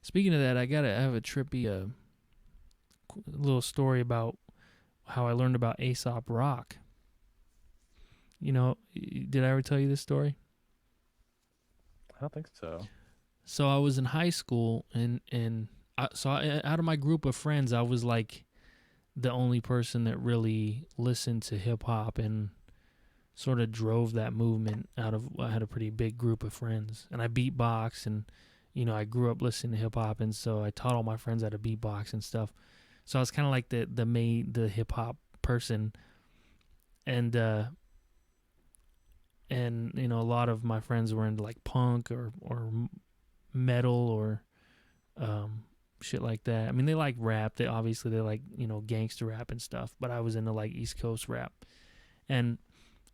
Speaking of that, I have a trippy little story about how I learned about Aesop Rock. Did I ever tell you this story? I don't think so. So I was in high school, out of my group of friends, I was like the only person that really listened to hip hop and sort of drove that movement out of. I had a pretty big group of friends, and I beatbox, and I grew up listening to hip hop, and so I taught all my friends how to beatbox and stuff. So I was kind of like the hip hop person, and a lot of my friends were into like punk or metal or shit like that. I mean, they like rap. They like gangster rap and stuff. But I was into like East Coast rap, and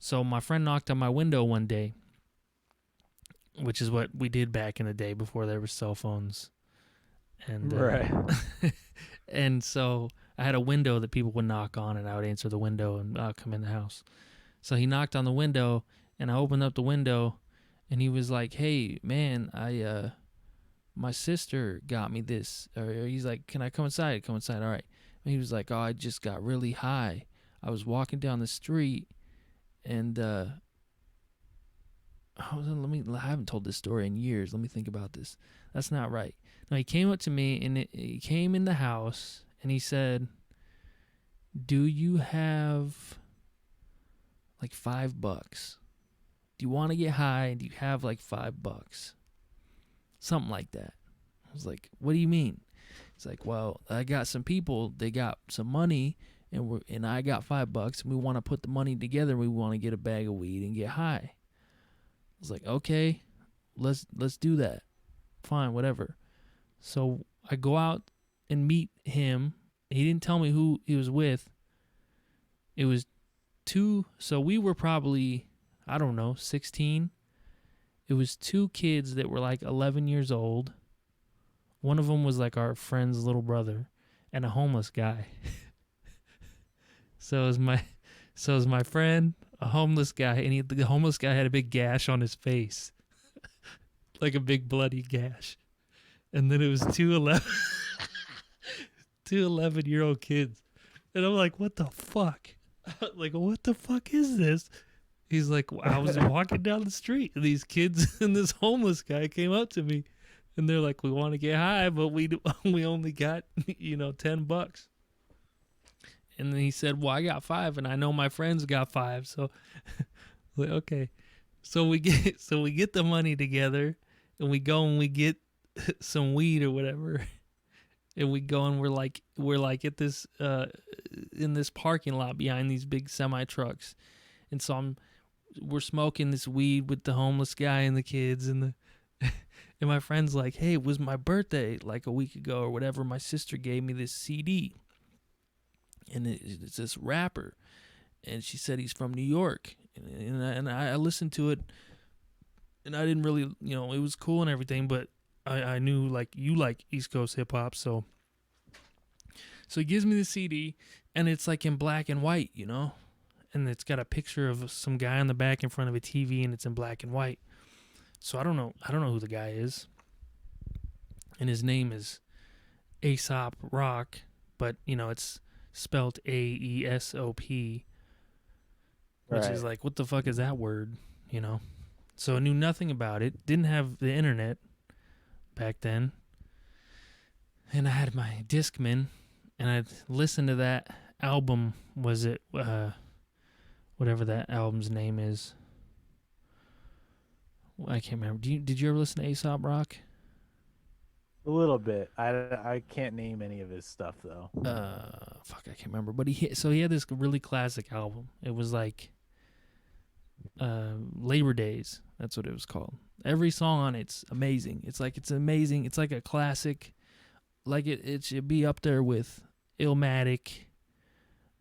so my friend knocked on my window one day, which is what we did back in the day before there were cell phones, and Right. and so I had a window that people would knock on, and I would answer the window and come in the house. So he knocked on the window, and I opened up the window, and he was like, "Hey, man, my sister got me this." Or he's like, "Can I come inside?" Come inside. All right. And he was like, "Oh, I just got really high. I was walking down the street, and I haven't told this story in years. Let me think about this. That's not right." No, he came up to me, and he came in the house, and he said, "Do you have like $5? Do you want to get high? Do you have like $5?" Something like that. I was like, "What do you mean?" It's like, "Well, I got some people. They got some money, and I got $5, and we want to put the money together. We want to get a bag of weed and get high." I was like, "Okay, let's do that. Fine, whatever." So I go out and meet him. He didn't tell me who he was with. It was two. So we were probably, I don't know, 16. It was two kids that were like 11 years old. One of them was like our friend's little brother, and a homeless guy. So it was my friend, a homeless guy, and the homeless guy had a big gash on his face, like a big bloody gash. And then it was two 11-year-old kids, and I'm like, "What the fuck? Like, what the fuck is this?" He's like, "I was walking down the street, and these kids and this homeless guy came up to me, and they're like, 'We want to get high, but we only got $10.'" And then he said, "Well, I got 5, and I know my friends got 5, so like, okay." So we get the money together, and we go and we get some weed or whatever, and we go and we're like at this in this parking lot behind these big semi trucks, and so we're smoking this weed with the homeless guy and the kids, and the and my friend's like, "Hey, it was my birthday like a week ago or whatever. My sister gave me this CD, and it's this rapper, and she said he's from New York, and I listened to it, and I didn't really, it was cool and everything, but I knew like you like East Coast hip hop, so he gives me the CD, and it's like in black and white, and it's got a picture of some guy on the back in front of a TV, and it's in black and white. So I don't know who the guy is, and his name is Aesop Rock, but it's spelled AESOP, which is Right. like, what the fuck is that word, So I knew nothing about it. Didn't have the internet back then, and I had my Discman, and I'd listen to that album. Was it whatever that album's name is? I can't remember. Did you ever listen to Aesop Rock? A little bit. I can't name any of his stuff though. Fuck, I can't remember. But he had this really classic album. It was like Labor Days. That's what it was called. Every song on it's amazing. It's amazing. It's like a classic. Like it should be up there with Illmatic,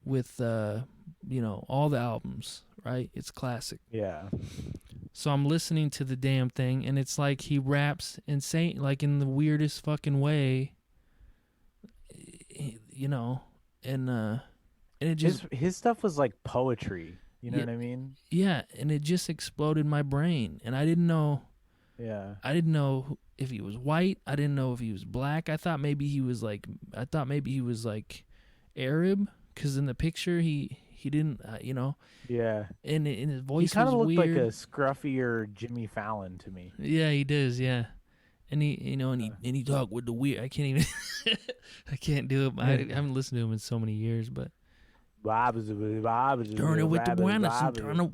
with all the albums. Right? It's classic. Yeah. So I'm listening to the damn thing, and it's like he raps insane, like in the weirdest fucking way, you know, and it just His stuff was like poetry. You know yeah, what I mean? yeah, and it just exploded my brain, and Yeah. I didn't know if he was white. I didn't know if he was black. I thought maybe he was like Arab, because in the picture he didn't, Yeah. and his He voice kind was of looked like weird. a scruffier Jimmy Fallon to me. Yeah, he does. Yeah, and he talked with the weird. I can't even. I can't do it. I haven't listened to him in so many years, but. Turn it with the wanness and turn it with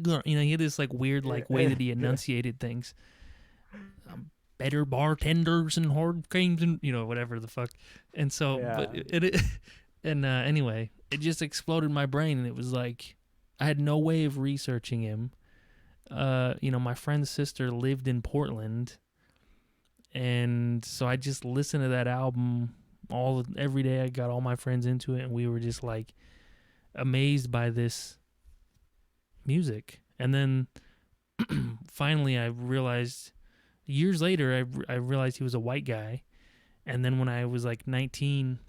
the he had this like weird like way that he enunciated things. Better bartenders and hard games and whatever the fuck. And so, but anyway, it just exploded my brain, and it was like I had no way of researching him. My friend's sister lived in Portland, and so I just listened to that album every day. I got all my friends into it, and we were just like amazed by this music. And then finally I realized years later I realized he was a white guy. And then when I was like 19,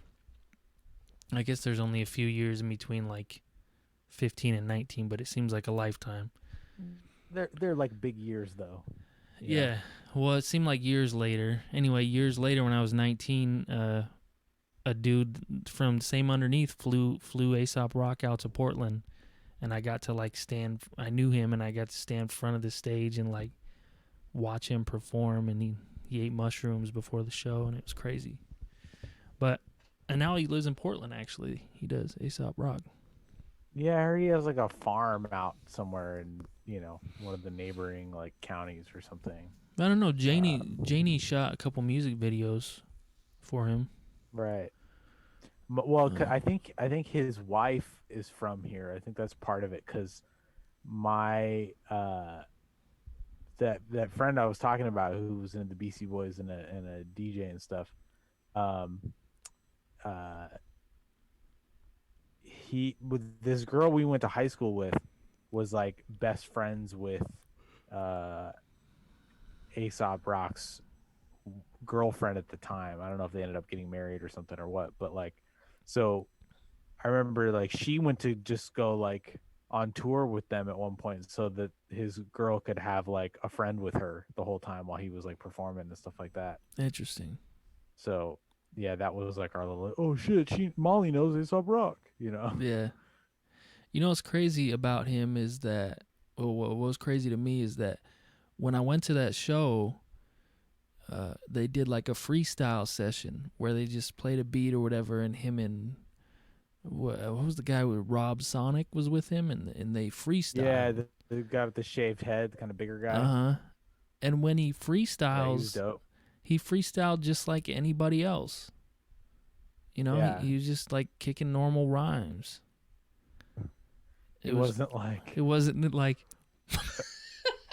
I guess there's only a few years in between like 15 and 19, but it seems like a lifetime. They're like big years though. Yeah. Well, it seemed like years later. Anyway, years later when I was 19, a dude from Same Underneath flew Aesop Rock out to Portland, and I got to like I knew him, and I got to stand in front of the stage and like watch him perform, and he ate mushrooms before the show, and it was crazy. And now he lives in Portland, actually. He does, Aesop Rock. Yeah, I heard he has like a farm out somewhere in, one of the neighboring like counties or something. I don't know. Janie shot a couple music videos for him. Right. Well, I think his wife is from here. I think that's part of it, because my that friend I was talking about who was in the BC Boys and a DJ and stuff, he with this girl we went to high school with was like best friends with Aesop Rock's girlfriend at the time. I don't know if they ended up getting married or something or what, but like, so I remember like she went to just go like on tour with them at one point so that his girl could have like a friend with her the whole time while he was like performing and stuff like that. Interesting. So yeah, that was like our little, oh shit, Molly knows Aesop Rock, Yeah. What's crazy about him is that, what was crazy to me is that when I went to that show, they did like a freestyle session where they just played a beat or whatever, and him and what was the guy with Rob Sonic was with him, and they freestyled. Yeah, the guy with the shaved head, the kind of bigger guy. Uh-huh. And when he freestyles, he was dope. He freestyled just like anybody else. He was just like kicking normal rhymes. It wasn't like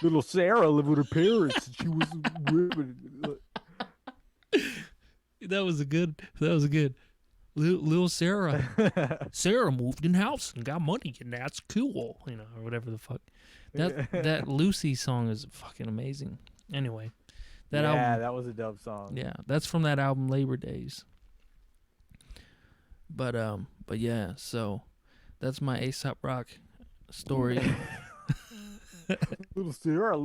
little Sarah lived with her parents and she was ripping. That was good. Little Sarah. Sarah moved in house and got money, and that's cool, or whatever the fuck. That Lucy song is fucking amazing. Anyway, album, that was a dope song. Yeah, that's from that album Labor Days. But yeah, so that's my Aesop Rock story. Little Sarah.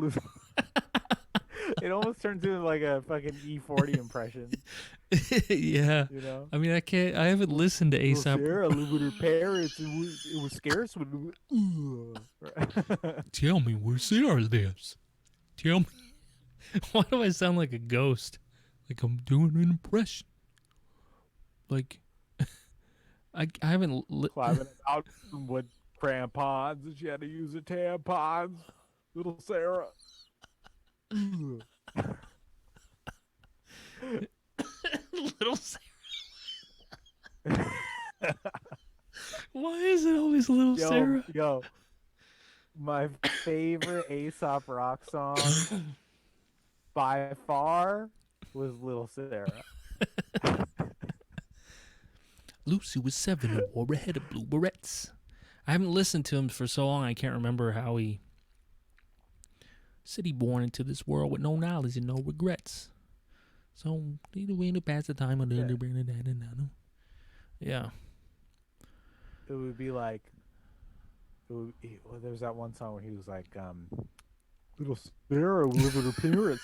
It almost turns into like a fucking E40 impression. Yeah. I mean, I haven't listened to Aesop. Sarah lived with her parents, and it was scarce when. Tell me where Sarah lives. Tell me. Why do I sound like a ghost? Like I'm doing an impression. Like, I haven't. Climbing out with crampons, and she had to use her tampons. Little Sarah. Little Sarah. Why is it always Little Sarah? Yo, my favorite Aesop Rock song by far was Little Sarah. Lucy was 7 and wore a head of blue berets. I haven't listened to him for so long I can't remember how he said he born into this world with no knowledge and no regrets. So either way to pass the time or to bring it down. Yeah. It would be like, there was that one song where he was like, Little Sarah live with her parents.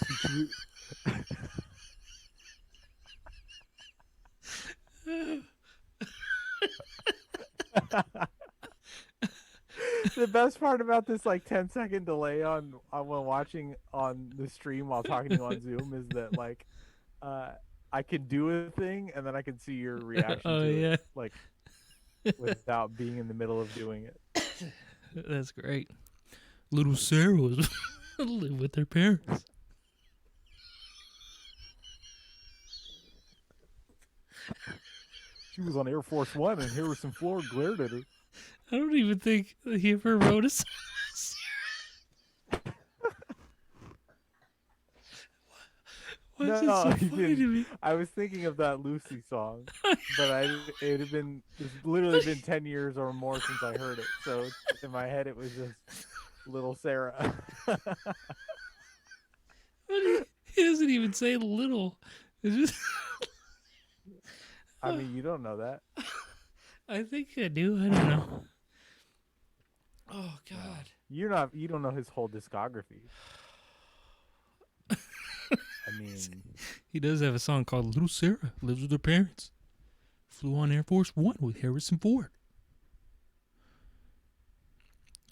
The best part about this like 10-second delay on when watching on the stream while talking to you on Zoom is that like I can do a thing and then I can see your reaction Oh to yeah, it like without being in the middle of doing it. that's great. Little Sarah was live with her parents. She was on Air Force One and Harrison Ford glared at her. I don't even think he ever wrote a song. Why is it so he funny to me? I was thinking of that Lucy song, but it's literally been 10 years or more since I heard it. So in my head, it was just Little Sarah. He doesn't even say little. It's just I mean, you don't know that. I think I do. I don't know. Oh God. You don't know his whole discography. I mean, He does have a song called Little Sarah Lives with Her Parents. Flew on Air Force One with Harrison Ford.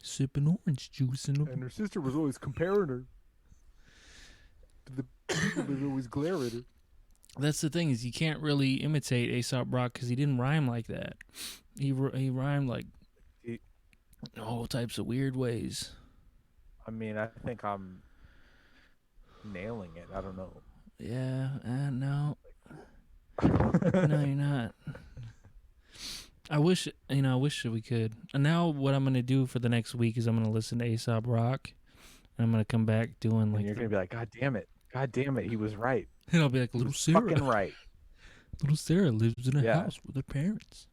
Sipping orange juice and her sister was always comparing her to the people that always glare at her. That's the thing, is you can't really imitate Aesop Rock because he didn't rhyme like that. He rhymed like all types of weird ways. I mean, I think I'm nailing it. I don't know. Yeah, no. No, you're not. I wish we could. And now what I'm going to do for the next week is I'm going to listen to Aesop Rock. And I'm going to come back doing like... And you're going to be like, God damn it, he was right. And I'll be like, Little Sarah. Fucking right. Little Sarah lives in a house with her parents.